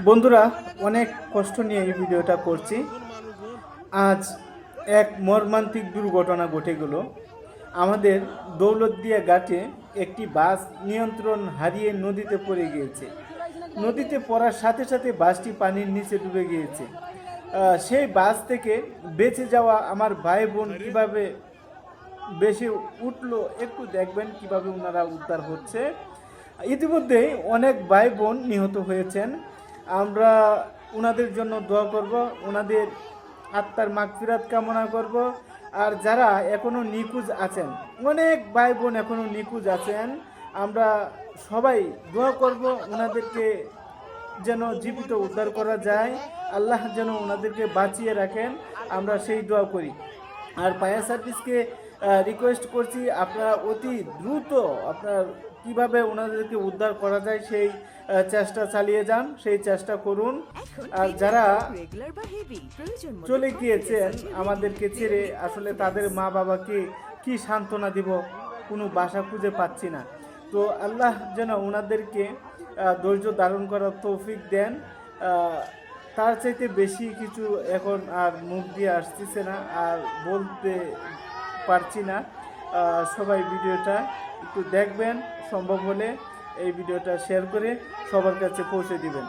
বন্ধুরা, অনেক কষ্ট নিয়ে এই ভিডিওটা করছি। আজ এক মর্মান্তিক দুর্ঘটনা ঘটে গেল। আমাদের দৌলতদিয়া ঘাটে একটি বাস নিয়ন্ত্রণ হারিয়ে নদীতে পড়ে গিয়েছে। নদীতে পড়ার সাথে সাথে বাসটি পানির নিচে ডুবে গিয়েছে। সেই বাস থেকে বেঁচে যাওয়া আমার ভাই বোন কীভাবে বেশি উঠলো একটু দেখবেন কিভাবে ওনারা উদ্ধার হচ্ছে। ইতিমধ্যেই অনেক ভাই বোন নিহত হয়েছেন। আমরা ওনাদের জন্য দোয়া করব, ওনাদের আত্মার মাগফিরাত কামনা করব। আর যারা এখনও নিখোঁজ আছেন, অনেক ভাই বোন এখনও নিখোঁজ আছেন, আমরা সবাই দোয়া করব ওনাদেরকে যেন জীবিত উদ্ধার করা যায়, আল্লাহ যেন ওনাদেরকে বাঁচিয়ে রাখেন, আমরা সেই দোয়া করি। আর ফায়ার সার্ভিসকে রিকোয়েস্ট করছি, আপনারা অতি দ্রুত আপনার কিভাবে ওনাদেরকে উদ্ধার করা যায় সেই চেষ্টা চালিয়ে যান, সেই চেষ্টা করুন। আর যারা চলে গিয়েছেন আমাদেরকে ছেড়ে, আসলে তাদের মা বাবাকে কি সান্ত্বনা দিব, কোনো বাসা খুঁজে পাচ্ছি না। তো আল্লাহ যেন ওনাদেরকে ধৈর্য ধারণ করার তৌফিক দেন। তার চাইতে বেশি কিছু এখন আর মুখ দিয়ে আসতেছে না, আর বলতে পারছি না। সবাই ভিডিওটা একটু দেখবেন, সম্ভব হলে এই ভিডিওটা শেয়ার করে সবার কাছে পৌঁছে দিবেন।